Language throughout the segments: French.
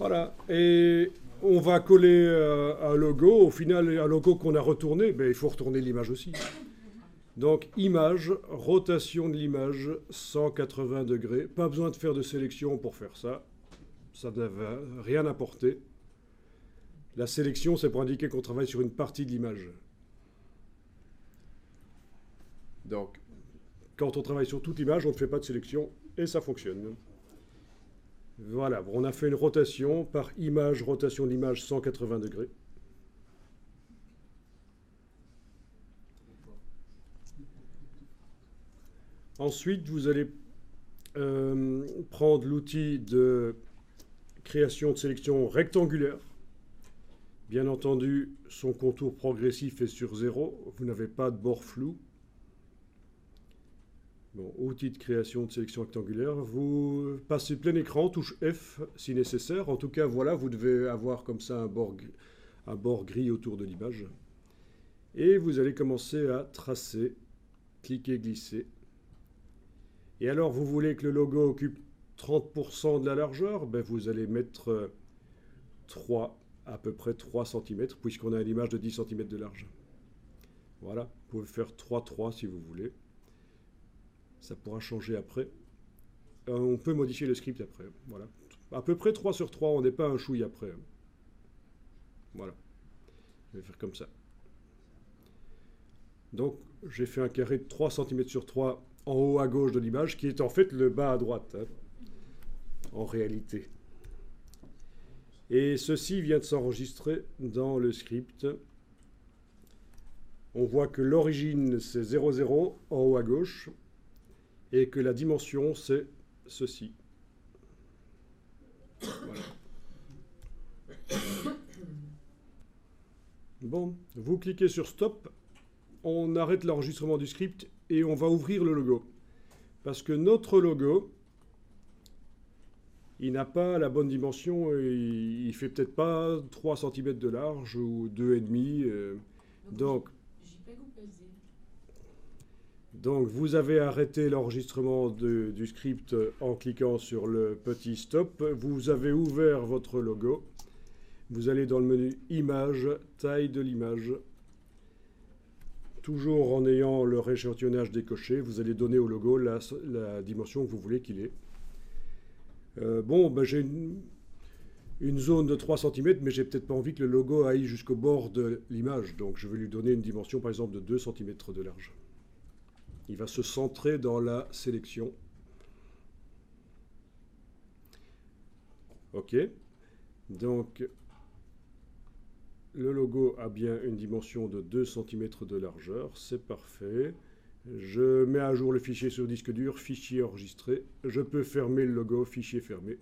Voilà. Et on va coller un logo. Au final, un logo qu'on a retourné, ben, il faut retourner l'image aussi. Donc, image, rotation de l'image, 180 degrés. Pas besoin de faire de sélection pour faire ça. Ça n'a rien apporté. La sélection, c'est pour indiquer qu'on travaille sur une partie de l'image. Donc, quand on travaille sur toute l'image, on ne fait pas de sélection et ça fonctionne. Voilà, on a fait une rotation par image, rotation de l'image 180 degrés. Ensuite, vous allez prendre l'outil de création de sélection rectangulaire. Bien entendu, son contour progressif est sur 0. Vous n'avez pas de bord flou. Bon, outil de création de sélection rectangulaire. Vous passez plein écran, touche F si nécessaire. En tout cas, voilà, vous devez avoir comme ça un bord gris autour de l'image. Et vous allez commencer à tracer, cliquer, glisser. Et alors, vous voulez que le logo occupe 30% de la largeur, ben vous allez mettre 3, à peu près 3 cm, puisqu'on a une image de 10 cm de large. Voilà, vous pouvez faire 3 si vous voulez. Ça pourra changer après. On peut modifier le script après. Voilà. À peu près 3 sur 3, on n'est pas un chouille après. Voilà. Je vais faire comme ça. Donc, j'ai fait un carré de 3 cm sur 3 en haut à gauche de l'image, qui est en fait le bas à droite, hein, en réalité. Et ceci vient de s'enregistrer dans le script. On voit que l'origine, c'est 0,0 en haut à gauche, et que la dimension, c'est ceci. Voilà. Bon, vous cliquez sur Stop, on arrête l'enregistrement du script et on va ouvrir le logo. Parce que notre logo, il n'a pas la bonne dimension, il ne fait peut-être pas 3 cm de large ou 2,5. Donc vous avez arrêté l'enregistrement du script en cliquant sur le petit stop. Vous avez ouvert votre logo. Vous allez dans le menu Image, taille de l'image. Toujours en ayant le rééchantillonnage décoché, vous allez donner au logo la dimension que vous voulez qu'il ait. J'ai une zone de 3 cm, mais j'ai peut-être pas envie que le logo aille jusqu'au bord de l'image. Donc je vais lui donner une dimension, par exemple, de 2 cm de large. Il va se centrer dans la sélection. OK. Donc, le logo a bien une dimension de 2 cm de largeur. C'est parfait. Je mets à jour le fichier sur disque dur, fichier enregistré. Je peux fermer le logo, fichier fermé.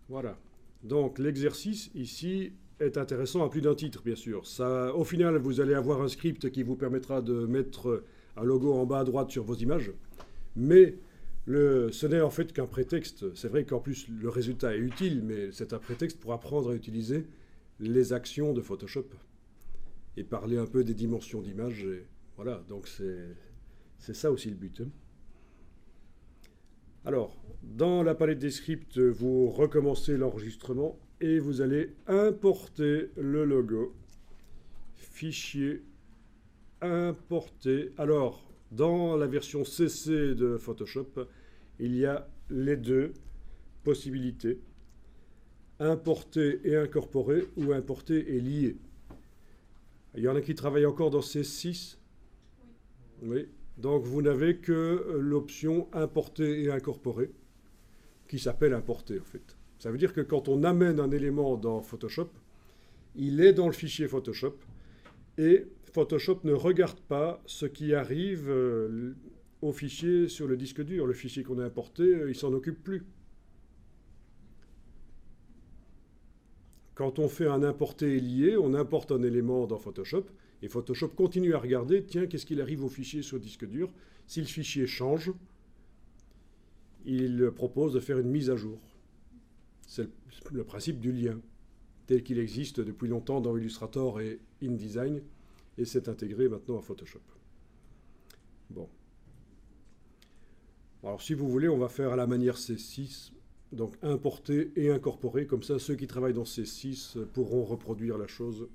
Voilà. Donc, l'exercice ici est intéressant à plus d'un titre, bien sûr. Ça, au final, vous allez avoir un script qui vous permettra de mettre un logo en bas à droite sur vos images. Mais ce n'est en fait qu'un prétexte. C'est vrai qu'en plus, le résultat est utile, mais c'est un prétexte pour apprendre à utiliser les actions de Photoshop et parler un peu des dimensions d'image. Voilà, donc c'est ça aussi le but. Alors, dans la palette des scripts, vous recommencez l'enregistrement et vous allez importer le logo. Fichier, importer. Alors, dans la version CC de Photoshop, il y a les deux possibilités. Importer et incorporer ou importer et lier. Il y en a qui travaillent encore dans C6. Oui. Donc vous n'avez que l'option importer et incorporer, qui s'appelle importer en fait. Ça veut dire que quand on amène un élément dans Photoshop, il est dans le fichier Photoshop, et Photoshop ne regarde pas ce qui arrive au fichier sur le disque dur. Le fichier qu'on a importé, il s'en occupe plus. Quand on fait un importer et lier, on importe un élément dans Photoshop, et Photoshop continue à regarder, tiens, qu'est-ce qu'il arrive au fichier sur le disque dur. Si le fichier change, il propose de faire une mise à jour. C'est le principe du lien, tel qu'il existe depuis longtemps dans Illustrator et InDesign, et c'est intégré maintenant à Photoshop. Bon. Alors si vous voulez, on va faire à la manière C6, donc importer et incorporer, comme ça ceux qui travaillent dans C6 pourront reproduire la chose.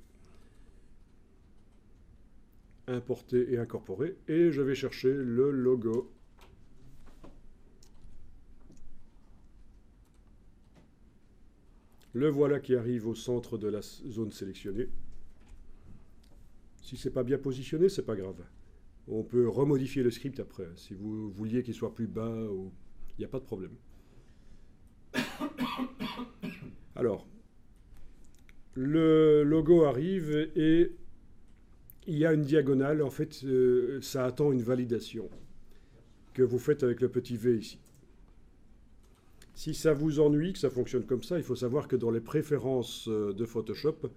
Importer et incorporer, et je vais chercher le logo. Le voilà qui arrive au centre de la zone sélectionnée. Si c'est pas bien positionné, c'est pas grave. On peut remodifier le script après. Si vous vouliez qu'il soit plus bas, il n'y a pas de problème. Alors, le logo arrive et il y a une diagonale. En fait, ça attend une validation que vous faites avec le petit V ici. Si ça vous ennuie que ça fonctionne comme ça, il faut savoir que dans les préférences de Photoshop,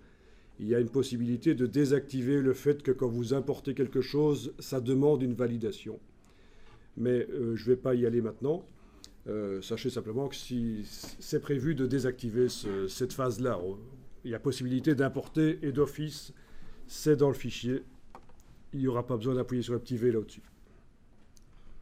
il y a une possibilité de désactiver le fait que quand vous importez quelque chose, ça demande une validation. Mais je ne vais pas y aller maintenant. Sachez simplement que si c'est prévu de désactiver cette phase-là, il y a possibilité d'importer et d'office, c'est dans le fichier. Il n'y aura pas besoin d'appuyer sur le petit V là au-dessus.